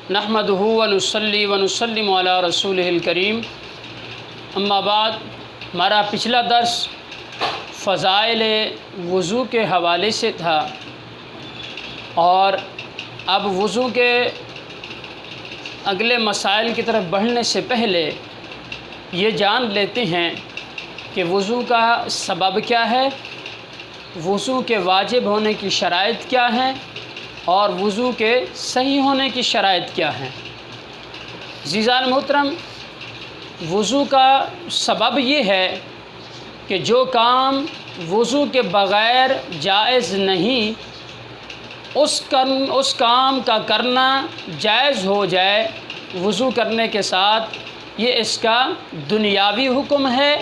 نحمدہ ونصلی ونسلم علی رسولہ الکریم، اما بعد۔ ہمارا پچھلا درس فضائل وضو کے حوالے سے تھا، اور اب وضو کے اگلے مسائل کی طرف بڑھنے سے پہلے یہ جان لیتے ہیں کہ وضو کا سبب کیا ہے، وضو کے واجب ہونے کی شرائط کیا ہیں، اور وضو کے صحیح ہونے کی شرائط کیا ہیں۔ عزیزان محترم، وضو کا سبب یہ ہے کہ جو کام وضو کے بغیر جائز نہیں، اس کام کا کرنا جائز ہو جائے وضو کرنے کے ساتھ، یہ اس کا دنیاوی حکم ہے،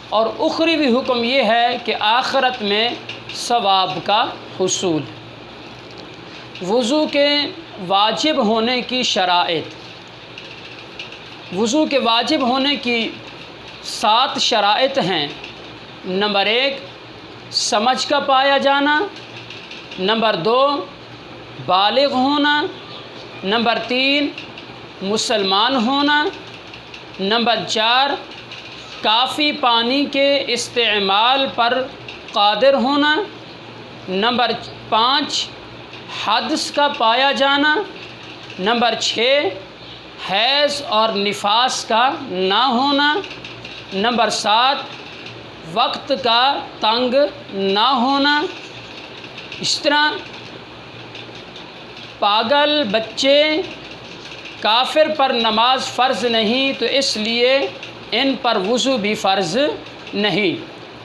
اور اخروی حکم یہ ہے کہ آخرت میں ثواب کا حصول۔ وضو کے واجب ہونے کی شرائط۔ وضو کے واجب ہونے کی 7 شرائط ہیں۔ نمبر 1، سمجھ کا پایا جانا۔ نمبر 2، بالغ ہونا۔ نمبر 3، مسلمان ہونا۔ نمبر 4، کافی پانی کے استعمال پر قادر ہونا۔ نمبر 5، حدث کا پایا جانا۔ نمبر 6، حیض اور نفاس کا نہ ہونا۔ نمبر 7، وقت کا تنگ نہ ہونا۔ اس طرح پاگل بچے، کافر پر نماز فرض نہیں، تو اس لیے ان پر وضو بھی فرض نہیں۔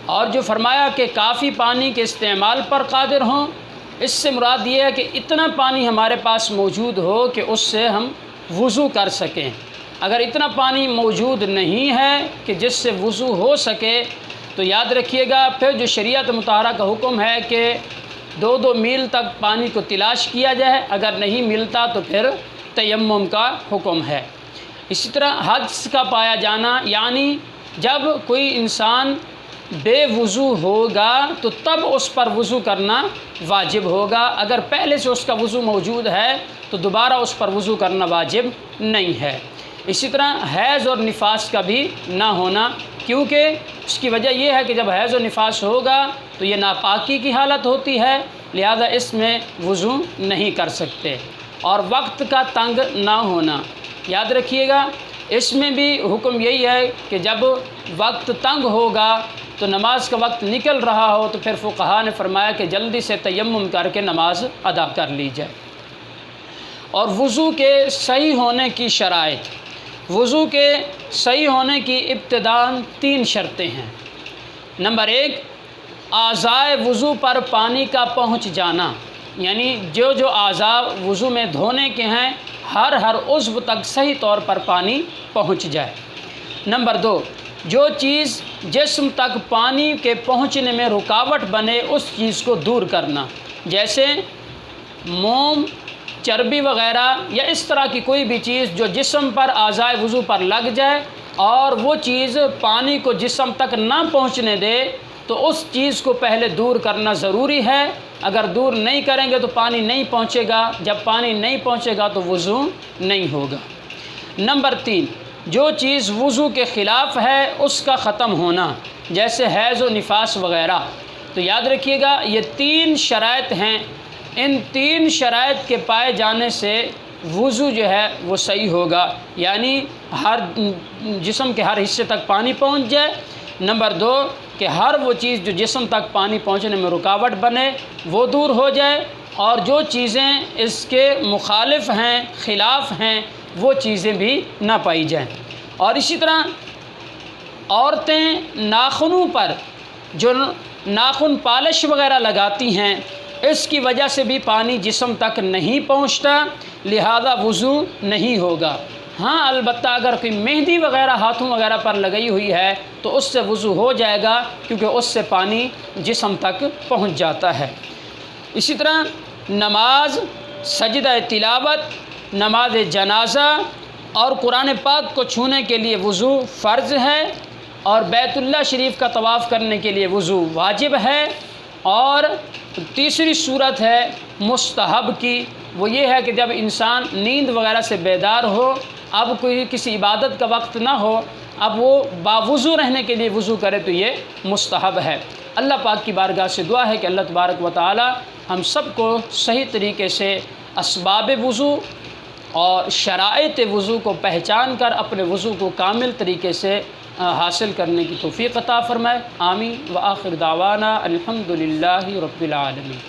اور جو فرمایا کہ کافی پانی کے استعمال پر قادر ہوں، اس سے مراد یہ ہے کہ اتنا پانی ہمارے پاس موجود ہو کہ اس سے ہم وضو کر سکیں۔ اگر اتنا پانی موجود نہیں ہے کہ جس سے وضو ہو سکے، تو یاد رکھیے گا پھر جو شریعت مطہرہ کا حکم ہے کہ 2 میل تک پانی کو تلاش کیا جائے، اگر نہیں ملتا تو پھر تیمم کا حکم ہے۔ اسی طرح حدث کا پایا جانا، یعنی جب کوئی انسان بے وضو ہوگا تو تب اس پر وضو کرنا واجب ہوگا، اگر پہلے سے اس کا وضو موجود ہے تو دوبارہ اس پر وضو کرنا واجب نہیں ہے۔ اسی طرح حیض اور نفاس کا بھی نہ ہونا، کیونکہ اس کی وجہ یہ ہے کہ جب حیض و نفاس ہوگا تو یہ ناپاکی کی حالت ہوتی ہے، لہذا اس میں وضو نہیں کر سکتے۔ اور وقت کا تنگ نہ ہونا، یاد رکھیے گا اس میں بھی حکم یہی ہے کہ جب وقت تنگ ہوگا تو نماز کا وقت نکل رہا ہو تو پھر فقہاء نے فرمایا کہ جلدی سے تیمم کر کے نماز ادا کر لی جائے۔ اور وضو کے صحیح ہونے کی شرائط۔ وضو کے صحیح ہونے کی ابتداءً 3 شرطیں ہیں۔ نمبر 1، اعضائے وضو پر پانی کا پہنچ جانا، یعنی جو اعضاء وضو میں دھونے کے ہیں ہر عضو تک صحیح طور پر پانی پہنچ جائے۔ نمبر 2، جو چیز جسم تک پانی کے پہنچنے میں رکاوٹ بنے اس چیز کو دور کرنا، جیسے موم، چربی وغیرہ، یا اس طرح کی کوئی بھی چیز جو جسم پر اعضائے وضو پر لگ جائے اور وہ چیز پانی کو جسم تک نہ پہنچنے دے، تو اس چیز کو پہلے دور کرنا ضروری ہے۔ اگر دور نہیں کریں گے تو پانی نہیں پہنچے گا، جب پانی نہیں پہنچے گا تو وضو نہیں ہوگا۔ نمبر 3، جو چیز وضو کے خلاف ہے اس کا ختم ہونا، جیسے حیض و نفاس وغیرہ۔ تو یاد رکھیے گا یہ 3 شرائط ہیں، ان 3 شرائط کے پائے جانے سے وضو جو ہے وہ صحیح ہوگا، یعنی ہر جسم کے ہر حصے تک پانی پہنچ جائے۔ نمبر 2، کہ ہر وہ چیز جو جسم تک پانی پہنچنے میں رکاوٹ بنے وہ دور ہو جائے، اور جو چیزیں اس کے مخالف ہیں، خلاف ہیں، وہ چیزیں بھی نہ پائی جائیں۔ اور اسی طرح عورتیں ناخنوں پر جو ناخن پالش وغیرہ لگاتی ہیں، اس کی وجہ سے بھی پانی جسم تک نہیں پہنچتا، لہذا وضو نہیں ہوگا۔ ہاں البتہ اگر کوئی مہندی وغیرہ ہاتھوں وغیرہ پر لگائی ہوئی ہے تو اس سے وضو ہو جائے گا، کیونکہ اس سے پانی جسم تک پہنچ جاتا ہے۔ اسی طرح نماز، سجدہ تلاوت، نماز جنازہ اور قرآن پاک کو چھونے کے لیے وضو فرض ہے، اور بیت اللہ شریف کا طواف کرنے کے لیے وضو واجب ہے، اور تیسری صورت ہے مستحب کی، وہ یہ ہے کہ جب انسان نیند وغیرہ سے بیدار ہو، اب کوئی کسی عبادت کا وقت نہ ہو، اب وہ باوضو رہنے کے لیے وضو کرے تو یہ مستحب ہے۔ اللہ پاک کی بارگاہ سے دعا ہے کہ اللہ تبارک و تعالی ہم سب کو صحیح طریقے سے اسباب وضو اور شرائط وضو کو پہچان کر اپنے وضو کو کامل طریقے سے حاصل کرنے کی توفیق عطا فرمائے۔ آمین۔ وآخر دعوانا الحمدللہ رب العالمین۔